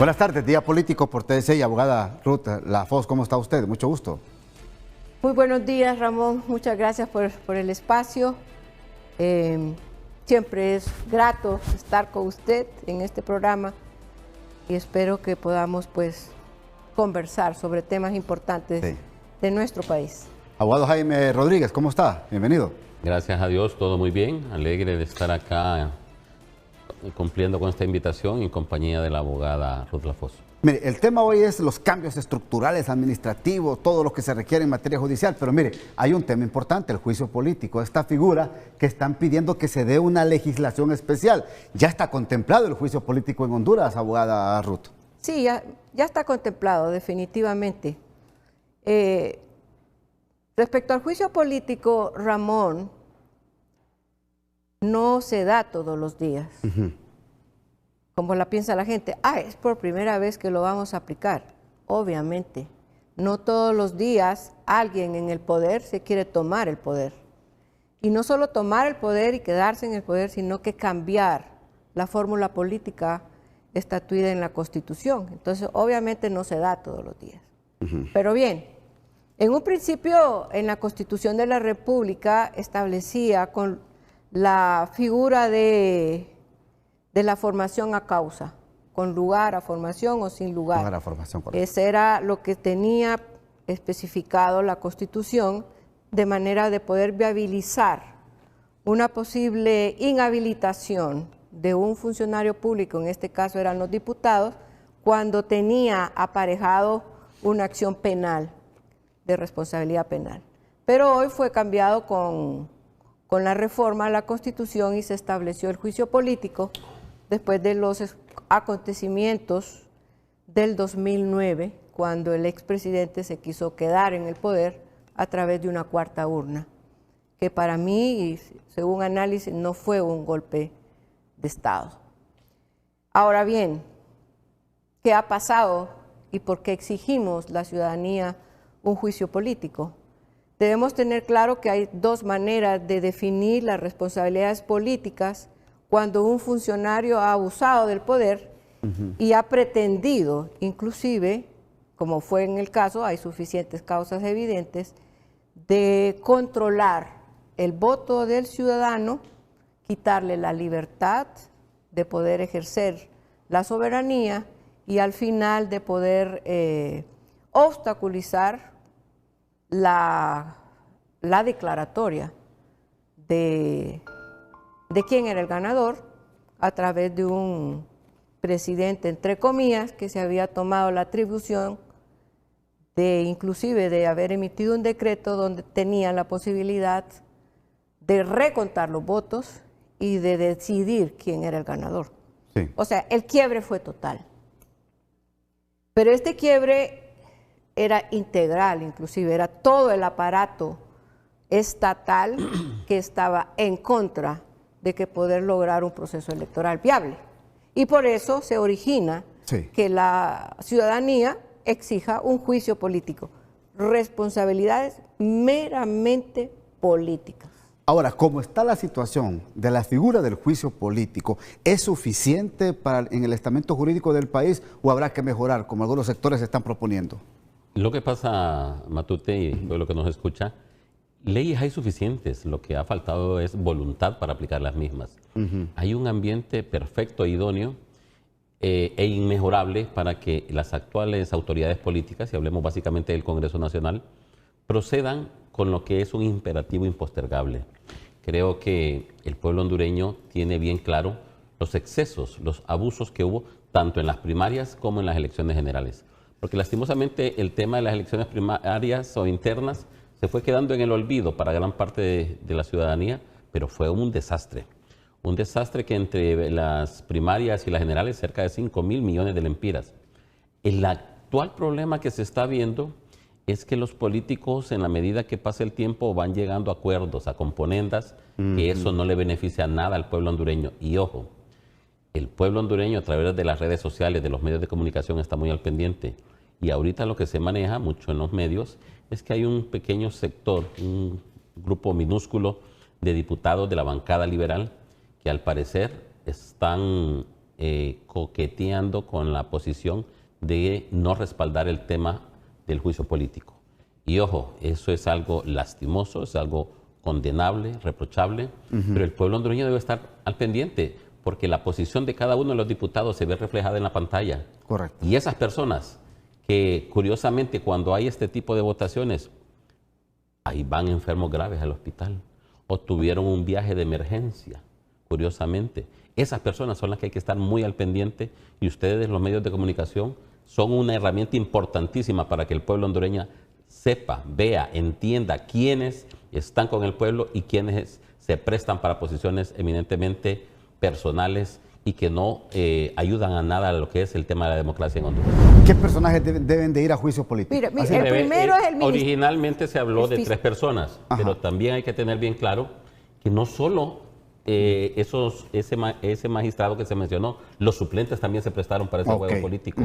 Buenas tardes, Día Político por TDC y abogada Ruth Lafosse, ¿cómo está usted? Mucho gusto. Muy buenos días, Ramón. Muchas gracias por el espacio. Siempre es grato estar con usted en este programa y espero que podamos conversar sobre temas importantes de nuestro país. Abogado Jaime Rodríguez, ¿cómo está? Bienvenido. Gracias a Dios, todo muy bien. Alegre de estar acá cumpliendo con esta invitación en compañía de la abogada Ruth Lafosse. Mire, el tema hoy es los cambios estructurales, administrativos, todo lo que se requiere en materia judicial, pero mire, hay un tema importante, el juicio político, esta figura que están pidiendo que se dé una legislación especial. ¿Ya está contemplado el juicio político en Honduras, abogada Ruth? Sí, ya está contemplado, definitivamente. Respecto al juicio político, Ramón, no se da todos los días. Como la piensa la gente, es por primera vez que lo vamos a aplicar. Obviamente, no todos los días alguien en el poder se quiere tomar el poder. Y no solo tomar el poder y quedarse en el poder, sino que cambiar la fórmula política estatuida en la Constitución. Entonces, obviamente no se da todos los días. Pero bien, en un principio, en la Constitución de la República establecía con la figura de la formación a causa, con lugar a formación o sin lugar. Lugar a formación, correcto. Ese era lo que tenía especificado la Constitución, de manera de poder viabilizar una posible inhabilitación de un funcionario público, en este caso eran los diputados, cuando tenía aparejado una acción penal, de responsabilidad penal. Pero hoy fue cambiado con la reforma a la Constitución y se estableció el juicio político después de los acontecimientos del 2009, cuando el expresidente se quiso quedar en el poder a través de una cuarta urna, que para mí, según análisis, no fue un golpe de Estado. Ahora bien, ¿qué ha pasado y por qué exigimos la ciudadanía un juicio político? Debemos tener claro que hay dos maneras de definir las responsabilidades políticas cuando un funcionario ha abusado del poder y ha pretendido, inclusive, como fue en el caso, hay suficientes causas evidentes, de controlar el voto del ciudadano, quitarle la libertad de poder ejercer la soberanía y al final de poder obstaculizar la declaratoria de quién era el ganador a través de un presidente, entre comillas, que se había tomado la atribución de, inclusive, de haber emitido un decreto donde tenía la posibilidad de recontar los votos y de decidir quién era el ganador. Sí. O sea, el quiebre fue total. Pero este quiebre era integral, inclusive, era todo el aparato estatal que estaba en contra de que poder lograr un proceso electoral viable. Y por eso se origina que la ciudadanía exija un juicio político, responsabilidades meramente políticas. Ahora, ¿cómo está la situación de la figura del juicio político? ¿Es suficiente en el estamento jurídico del país o habrá que mejorar, como algunos sectores están proponiendo? Lo que pasa, Matute, y todo lo que nos escucha, leyes hay suficientes, lo que ha faltado es voluntad para aplicar las mismas. Hay un ambiente perfecto e idóneo e inmejorable para que las actuales autoridades políticas, y hablemos básicamente del Congreso Nacional, procedan con lo que es un imperativo impostergable. Creo que el pueblo hondureño tiene bien claro los excesos, los abusos que hubo tanto en las primarias como en las elecciones generales. Porque lastimosamente el tema de las elecciones primarias o internas se fue quedando en el olvido para gran parte de la ciudadanía, pero fue un desastre. Un desastre que entre las primarias y las generales, cerca de 5.000 millones de lempiras. El actual problema que se está viendo es que los políticos, en la medida que pasa el tiempo, van llegando a acuerdos, a componendas, que eso no le beneficia nada al pueblo hondureño. Y ojo, el pueblo hondureño a través de las redes sociales, de los medios de comunicación, está muy al pendiente. Y ahorita lo que se maneja mucho en los medios es que hay un pequeño sector, un grupo minúsculo de diputados de la bancada liberal que al parecer están coqueteando con la posición de no respaldar el tema del juicio político. Y ojo, eso es algo lastimoso, es algo condenable, reprochable, pero el pueblo hondureño debe estar al pendiente, porque la posición de cada uno de los diputados se ve reflejada en la pantalla. Correcto. Y esas personas que, curiosamente, cuando hay este tipo de votaciones, ahí van enfermos graves al hospital o tuvieron un viaje de emergencia, curiosamente. Esas personas son las que hay que estar muy al pendiente, y ustedes, los medios de comunicación, son una herramienta importantísima para que el pueblo hondureño sepa, vea, entienda quiénes están con el pueblo y quiénes se prestan para posiciones eminentemente personales y que no ayudan a nada a lo que es el tema de la democracia en Honduras. ¿Qué personajes deben de ir a juicio político? Mira, el primero es el ministro. Originalmente se habló de 3 personas, pero también hay que tener bien claro que no solo ese magistrado que se mencionó, los suplentes también se prestaron para ese juego político.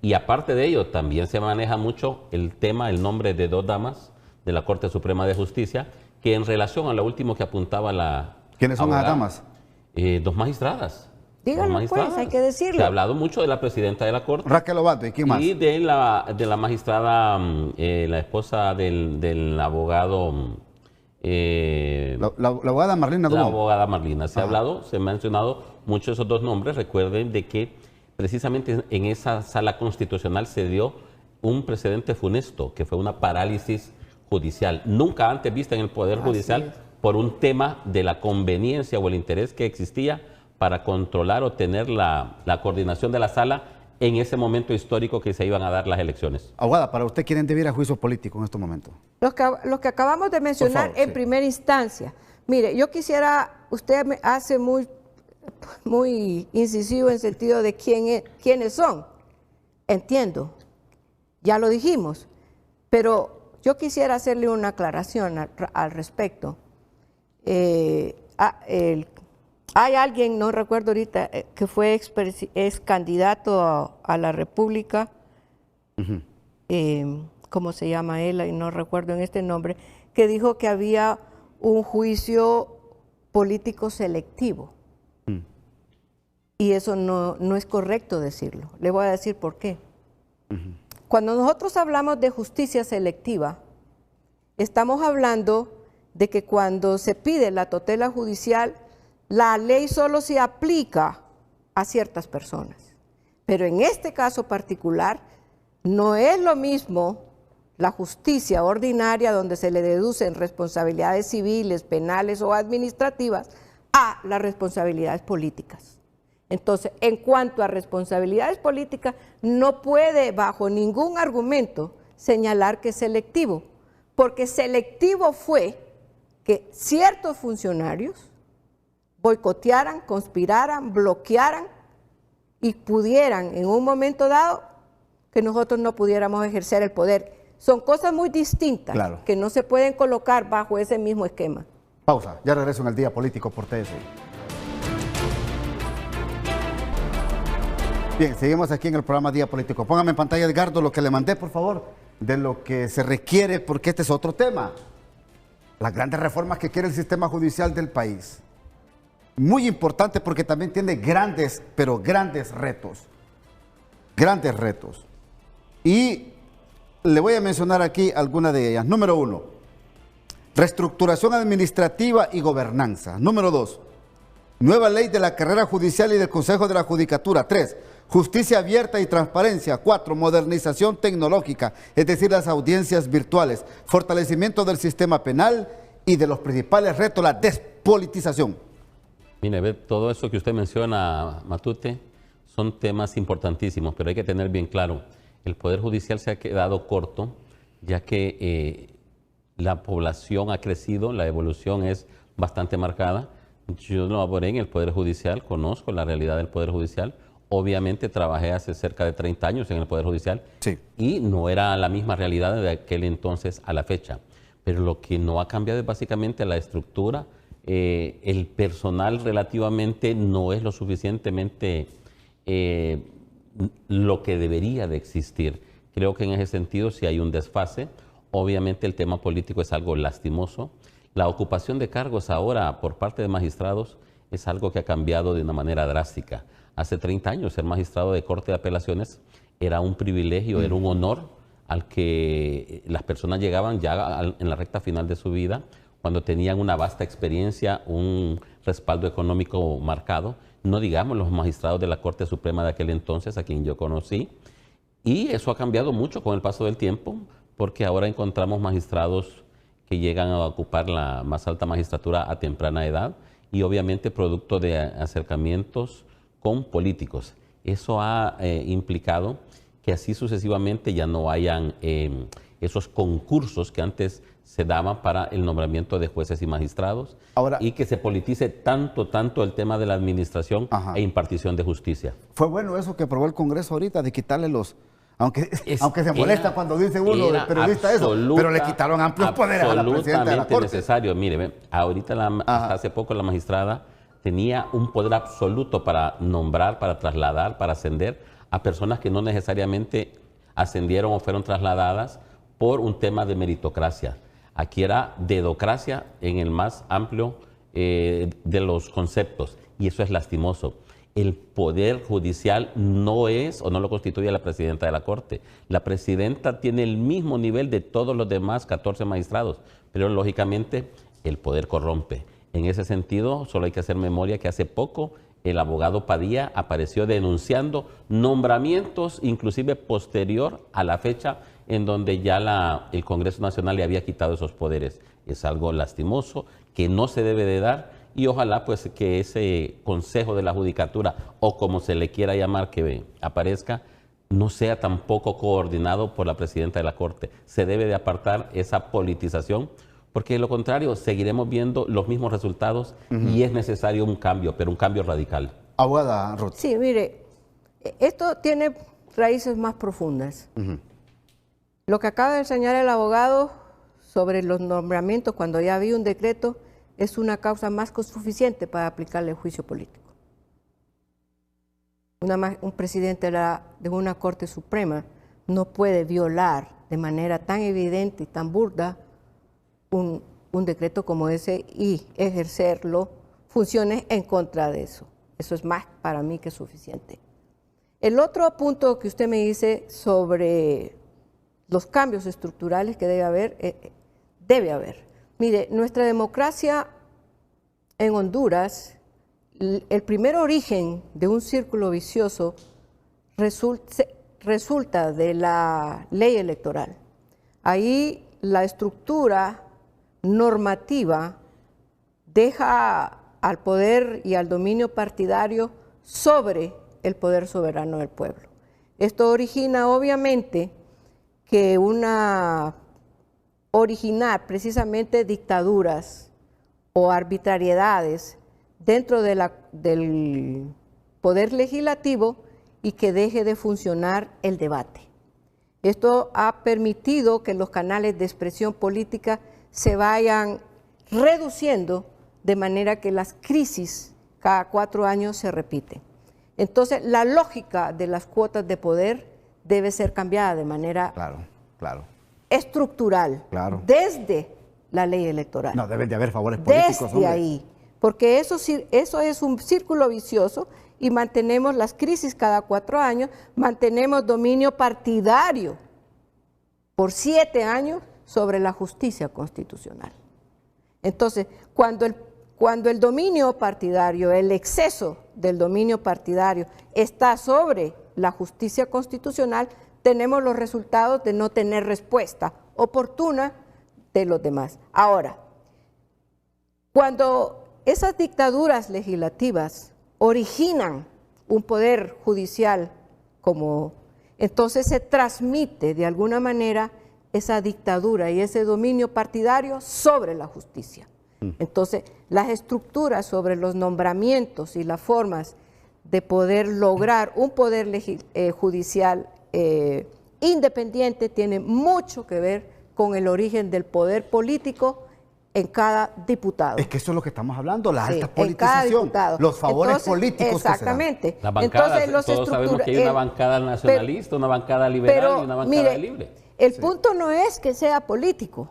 Y aparte de ello, también se maneja mucho el nombre de 2 damas de la Corte Suprema de Justicia, que en relación a lo último que apuntaba la ¿Quiénes son las damas? 2 magistradas. Díganlo pues, hay que decirlo. Se ha hablado mucho de la presidenta de la Corte. Raquel Obato, ¿y quién más? Y de la magistrada, la esposa del abogado... la abogada Marlina Dumont. La abogada Marlina. Se ha hablado, se han mencionado mucho esos 2 nombres. Recuerden de que precisamente en esa sala constitucional se dio un precedente funesto, que fue una parálisis judicial. Nunca antes vista en el Poder Judicial por un tema de la conveniencia o el interés que existía para controlar o tener la coordinación de la sala en ese momento histórico que se iban a dar las elecciones. Abogada, ¿para usted quién debe ir a juicio político en estos momentos? Los que acabamos de mencionar en primera instancia. Mire, yo quisiera, usted me hace muy incisivo en sentido de quiénes son. Entiendo, ya lo dijimos, pero yo quisiera hacerle una aclaración al respecto. Hay alguien, no recuerdo ahorita, que fue ex candidato a la República, ¿cómo se llama él? Y no recuerdo en este nombre, que dijo que había un juicio político selectivo. Y eso no es correcto decirlo. Le voy a decir por qué. Cuando nosotros hablamos de justicia selectiva, estamos hablando de que cuando se pide la tutela judicial, la ley solo se aplica a ciertas personas. Pero en este caso particular, no es lo mismo la justicia ordinaria, donde se le deducen responsabilidades civiles, penales o administrativas, a las responsabilidades políticas. Entonces, en cuanto a responsabilidades políticas, no puede bajo ningún argumento señalar que es selectivo, porque selectivo fue que ciertos funcionarios boicotearan, conspiraran, bloquearan y pudieran en un momento dado que nosotros no pudiéramos ejercer el poder. Son cosas muy distintas que no se pueden colocar bajo ese mismo esquema. Pausa, ya regreso en el Día Político por TSI. Bien, seguimos aquí en el programa Día Político. Póngame en pantalla, Edgardo, lo que le mandé, por favor, de lo que se requiere, porque este es otro tema. Las grandes reformas que quiere el sistema judicial del país. Muy importante porque también tiene grandes, pero grandes retos. Grandes retos. Y le voy a mencionar aquí algunas de ellas. Número 1, reestructuración administrativa y gobernanza. Número 2, nueva ley de la carrera judicial y del Consejo de la Judicatura. 3, justicia abierta y transparencia. 4, modernización tecnológica, es decir, las audiencias virtuales. Fortalecimiento del sistema penal y de los principales retos, la despolitización. Mire, todo eso que usted menciona, Matute, son temas importantísimos, pero hay que tener bien claro, el Poder Judicial se ha quedado corto, ya que la población ha crecido, la evolución es bastante marcada. Yo no laboré en el Poder Judicial, conozco la realidad del Poder Judicial. Obviamente trabajé hace cerca de 30 años en el Poder Judicial y no era la misma realidad de aquel entonces a la fecha. Pero lo que no ha cambiado es básicamente la estructura. El personal relativamente no es lo suficientemente lo que debería de existir. Creo que en ese sentido sí hay un desfase. Obviamente el tema político es algo lastimoso. La ocupación de cargos ahora por parte de magistrados es algo que ha cambiado de una manera drástica. hace 30 años ser magistrado de Corte de Apelaciones era un privilegio, era un honor al que las personas llegaban ya en la recta final de su vida, cuando tenían una vasta experiencia, un respaldo económico marcado, no digamos los magistrados de la Corte Suprema de aquel entonces, a quien yo conocí, y eso ha cambiado mucho con el paso del tiempo, porque ahora encontramos magistrados que llegan a ocupar la más alta magistratura a temprana edad, y obviamente producto de acercamientos con políticos. Eso ha implicado que así sucesivamente ya no hayan esos concursos que antes se daban para el nombramiento de jueces y magistrados, ahora, y que se politice tanto el tema de la administración e impartición de justicia. Fue bueno eso que aprobó el Congreso ahorita, de quitarle los... Aunque se molesta cuando dice uno de periodista eso, pero le quitaron amplios poderes a la presidenta de la Corte. Necesario. Mire, ahorita hasta hace poco la magistrada tenía un poder absoluto para nombrar, para trasladar, para ascender a personas que no necesariamente ascendieron o fueron trasladadas por un tema de meritocracia. Aquí era dedocracia en el más amplio de los conceptos, y eso es lastimoso. El poder judicial no es o no lo constituye la presidenta de la Corte. La presidenta tiene el mismo nivel de todos los demás 14 magistrados, pero lógicamente el poder corrompe. En ese sentido, solo hay que hacer memoria que hace poco el abogado Padilla apareció denunciando nombramientos, inclusive posterior a la fecha en donde ya el Congreso Nacional le había quitado esos poderes. Es algo lastimoso que no se debe de dar, y ojalá pues que ese Consejo de la Judicatura, o como se le quiera llamar que aparezca, no sea tampoco coordinado por la presidenta de la Corte. Se debe de apartar esa politización, porque de lo contrario seguiremos viendo los mismos resultados y es necesario un cambio, pero un cambio radical. Abogada Ruth. Sí, mire, esto tiene raíces más profundas. Lo que acaba de enseñar el abogado sobre los nombramientos cuando ya había un decreto es una causa más que suficiente para aplicarle el juicio político. Un presidente de una Corte Suprema no puede violar de manera tan evidente y tan burda un decreto como ese y ejercerlo, funciones en contra de eso. Eso es más para mí que suficiente. El otro punto que usted me dice sobre los cambios estructurales que debe haber. Mire, nuestra democracia en Honduras, el primer origen de un círculo vicioso resulta de la ley electoral. Ahí la estructura normativa deja al poder y al dominio partidario sobre el poder soberano del pueblo. Esto origina obviamente que originar precisamente dictaduras o arbitrariedades dentro del poder legislativo y que deje de funcionar el debate. Esto ha permitido que los canales de expresión política se vayan reduciendo de manera que las crisis cada 4 años se repiten. Entonces, la lógica de las cuotas de poder debe ser cambiada de manera estructural, desde la ley electoral. No, deben de haber favores políticos. Desde ahí, porque eso es un círculo vicioso y mantenemos las crisis cada 4 años, mantenemos dominio partidario por 7 años sobre la justicia constitucional. Entonces, cuando el dominio partidario, el exceso del dominio partidario está sobre la justicia constitucional, tenemos los resultados de no tener respuesta oportuna de los demás. Ahora, cuando esas dictaduras legislativas originan un poder judicial entonces se transmite de alguna manera esa dictadura y ese dominio partidario sobre la justicia. Entonces, las estructuras sobre los nombramientos y las formas de poder lograr un poder judicial independiente tiene mucho que ver con el origen del poder político en cada diputado. Es que eso es lo que estamos hablando, la alta politización, los favores políticos. Exactamente. Las bancadas, todos sabemos que hay una bancada nacionalista, una bancada liberal y una bancada libre. El punto no es que sea político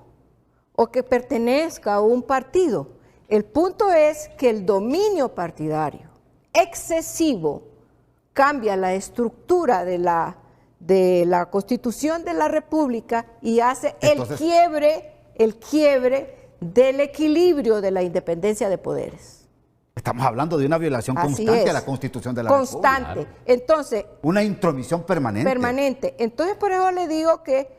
o que pertenezca a un partido. El punto es que el dominio partidario excesivo cambia la estructura de la Constitución de la República y hace Entonces, el quiebre del equilibrio de la independencia de poderes. estamos hablando de una violación Así constante es. a la Constitución de la Constante. República. Entonces, Una intromisión permanente. permanente. Entonces, por eso le digo que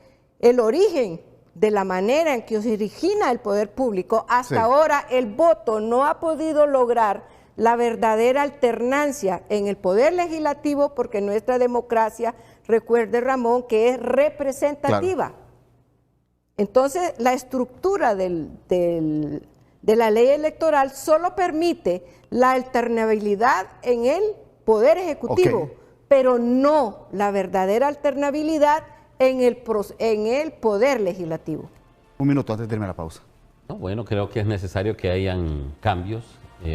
el origen de la manera en que se origina el poder público, hasta Sí. ahora el voto no ha podido lograr la verdadera alternancia en el poder legislativo, porque nuestra democracia, recuerde Ramón, que es representativa. Claro. Entonces, la estructura de la ley electoral solo permite la alternabilidad en el poder ejecutivo, Ok. pero no la verdadera alternabilidad en el poder legislativo. Un minuto antes de irme a la pausa. No, bueno, creo que es necesario que hayan cambios.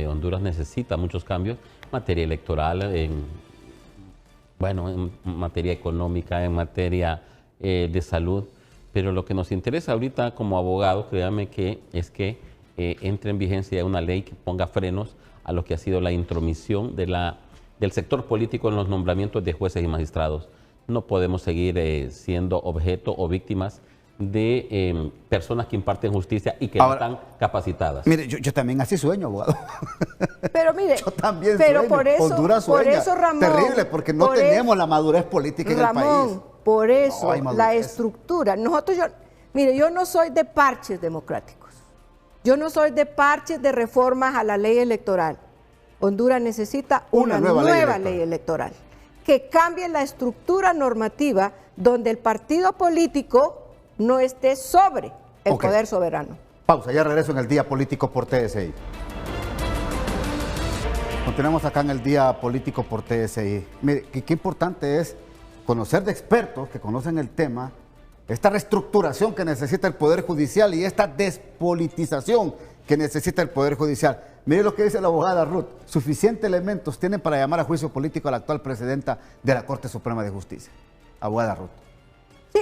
Honduras necesita muchos cambios en materia electoral, en materia económica, en materia de salud. Pero lo que nos interesa ahorita como abogados, créanme que es que entre en vigencia una ley que ponga frenos a lo que ha sido la intromisión del sector político en los nombramientos de jueces y magistrados. No podemos seguir siendo objeto o víctimas de personas que imparten justicia y que no están capacitadas. Mire, yo también así sueño, abogado. Pero mire, Yo también pero sueño. por eso, Honduras sueña. por eso, Ramón, Terrible, porque no tenemos la madurez política en el país. Ramón, por eso No hay madurez. la estructura. Mire, yo no soy de parches democráticos. Yo no soy de parches de reformas a la ley electoral. Honduras necesita una nueva ley electoral que cambie la estructura normativa donde el partido político no esté sobre el poder soberano. Pausa, ya regreso en el Día Político por TSI. Continuamos acá en el Día Político por TSI. Mire, qué importante es conocer de expertos que conocen el tema, esta reestructuración que necesita el Poder Judicial y esta despolitización que necesita el Poder Judicial. Mire lo que dice la abogada Ruth. Suficientes elementos tienen para llamar a juicio político a la actual presidenta de la Corte Suprema de Justicia. Abogada Ruth. Sí,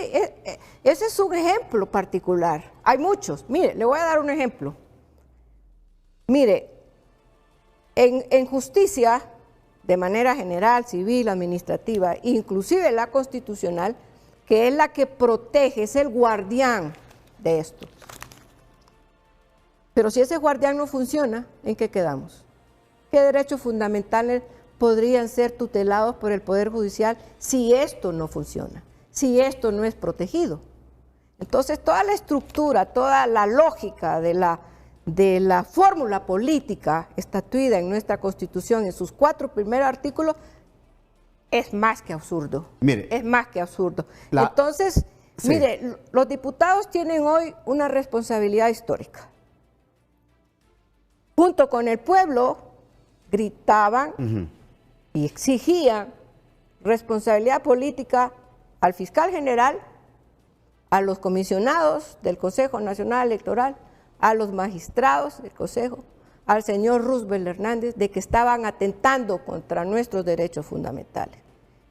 ese es un ejemplo particular. Hay muchos. Mire, le voy a dar un ejemplo. Mire, en justicia, de manera general, civil, administrativa, inclusive la constitucional, que es la que protege, es el guardián de esto. Pero si ese guardián no funciona, ¿en qué quedamos? ¿Qué derechos fundamentales podrían ser tutelados por el Poder Judicial si esto no funciona? Si esto no es protegido. Entonces, toda la estructura, toda la lógica de la fórmula política estatuida en nuestra Constitución, en sus 4 primeros artículos, es más que absurdo. Mire, es más que absurdo. Entonces, sí. Mire, los diputados tienen hoy una responsabilidad histórica. Junto con el pueblo, gritaban y exigían responsabilidad política al fiscal general, a los comisionados del Consejo Nacional Electoral, a los magistrados del Consejo, al señor Roosevelt Hernández, de que estaban atentando contra nuestros derechos fundamentales.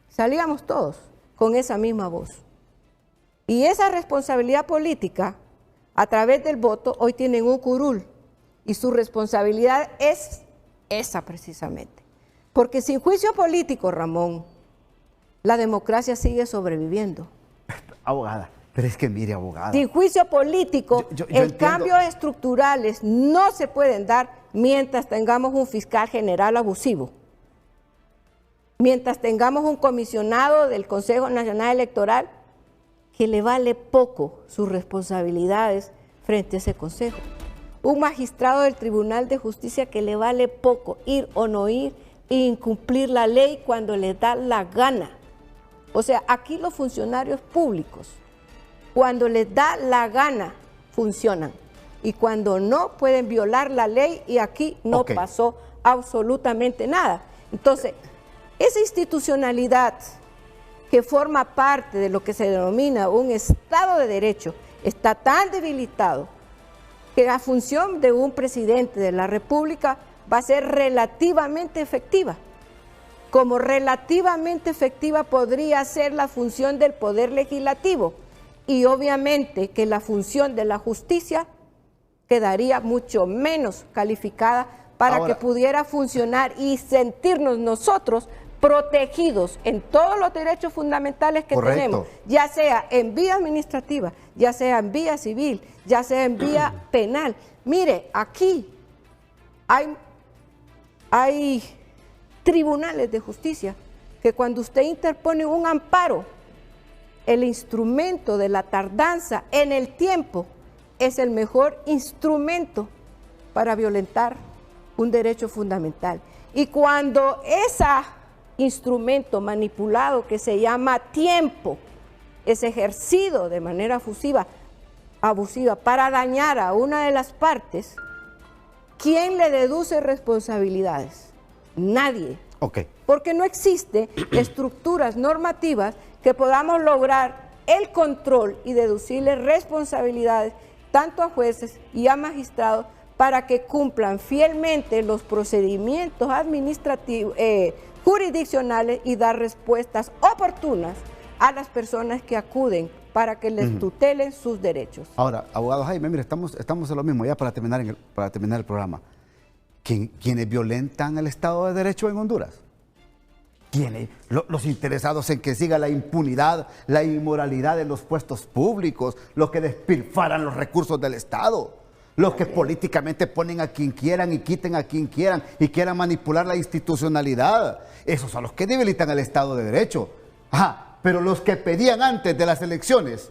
Salíamos todos con esa misma voz. Y esa responsabilidad política, a través del voto, hoy tienen un curul. Y su responsabilidad es esa precisamente. Porque sin juicio político, Ramón, la democracia sigue sobreviviendo. Abogada, pero es que mire, abogada. Sin juicio político, el cambios estructurales no se pueden dar mientras tengamos un fiscal general abusivo. Mientras tengamos un comisionado del Consejo Nacional Electoral que le vale poco sus responsabilidades frente a ese consejo. Un magistrado del Tribunal de Justicia que le vale poco ir o no ir e incumplir la ley cuando le da la gana. O sea, aquí los funcionarios públicos, cuando les da la gana, funcionan. Y cuando no, pueden violar la ley y aquí no pasó absolutamente nada. Entonces, esa institucionalidad que forma parte de lo que se denomina un Estado de Derecho está tan debilitado que la función de un presidente de la República va a ser relativamente efectiva. Como relativamente efectiva podría ser la función del Poder Legislativo y obviamente que la función de la justicia quedaría mucho menos calificada para que pudiera funcionar y sentirnos nosotros protegidos en todos los derechos fundamentales que Correcto. tenemos, ya sea en vía administrativa, ya sea en vía civil, ya sea en vía penal. Mire, aquí hay tribunales de justicia que cuando usted interpone un amparo, el instrumento de la tardanza en el tiempo es el mejor instrumento para violentar un derecho fundamental. Y cuando ese instrumento manipulado que se llama tiempo es ejercido de manera abusiva para dañar a una de las partes, ¿quién le deduce responsabilidades? Nadie. Ok. Porque no existe estructuras normativas que podamos lograr el control y deducirle responsabilidades tanto a jueces y a magistrados para que cumplan fielmente los procedimientos administrativos, jurisdiccionales y dar respuestas oportunas a las personas que acuden para que les tutelen sus derechos. Ahora, abogado Jaime, mire, estamos en lo mismo ya para terminar el programa. ¿Quiénes violentan el Estado de Derecho en Honduras? ¿Quiénes? Los interesados en que siga la impunidad, la inmoralidad en los puestos públicos, los que despilfarran los recursos del Estado, los que políticamente ponen a quien quieran y quiten a quien quieran y quieran manipular la institucionalidad. Esos son los que debilitan el Estado de Derecho. Ajá, pero los que pedían antes de las elecciones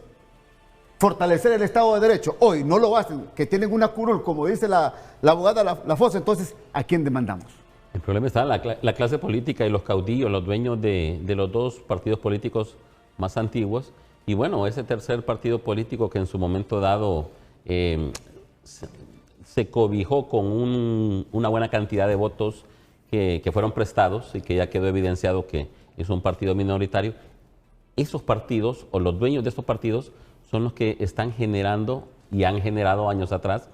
fortalecer el Estado de Derecho, hoy no lo hacen, que tienen una curul, como dice la abogada Lafos, entonces, ¿a quién demandamos? El problema está en la clase política y los caudillos, los dueños de los dos partidos políticos más antiguos. Y bueno, ese tercer partido político que en su momento dado se cobijó con una buena cantidad de votos que fueron prestados y que ya quedó evidenciado que es un partido minoritario. Esos partidos o los dueños de estos partidos son los que están generando y han generado años atrás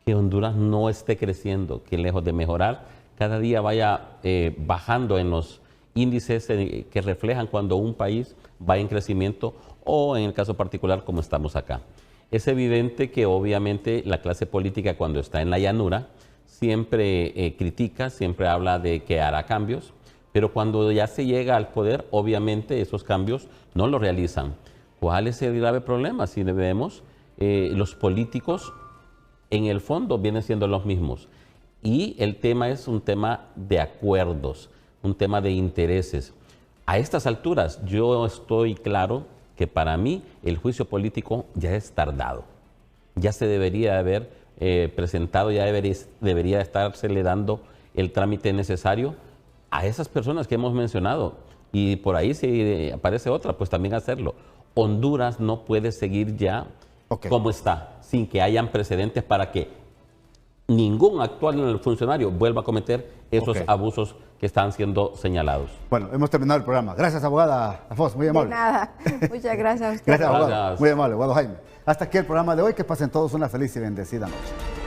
que Honduras no esté creciendo, que lejos de mejorar, cada día vaya bajando en los índices que reflejan cuando un país va en crecimiento o en el caso particular como estamos acá. Es evidente que obviamente la clase política cuando está en la llanura siempre critica, siempre habla de que hará cambios, pero cuando ya se llega al poder, obviamente esos cambios no los realizan. ¿Cuál es el grave problema? Si vemos, los políticos en el fondo vienen siendo los mismos. Y el tema es un tema de acuerdos, un tema de intereses. A estas alturas yo estoy claro que para mí el juicio político ya es tardado. Ya se debería haber presentado, ya debería estársele dando el trámite necesario a esas personas que hemos mencionado. Y por ahí si aparece otra, pues también hacerlo. Honduras no puede seguir ya como está, sin que hayan precedentes para que ningún actual funcionario vuelva a cometer esos abusos que están siendo señalados. Bueno, hemos terminado el programa. Gracias, abogada Lafos, muy amable. De nada. Muchas gracias a usted. Gracias, abogado. Muy amable, abogado Jaime. Hasta aquí el programa de hoy. Que pasen todos una feliz y bendecida noche.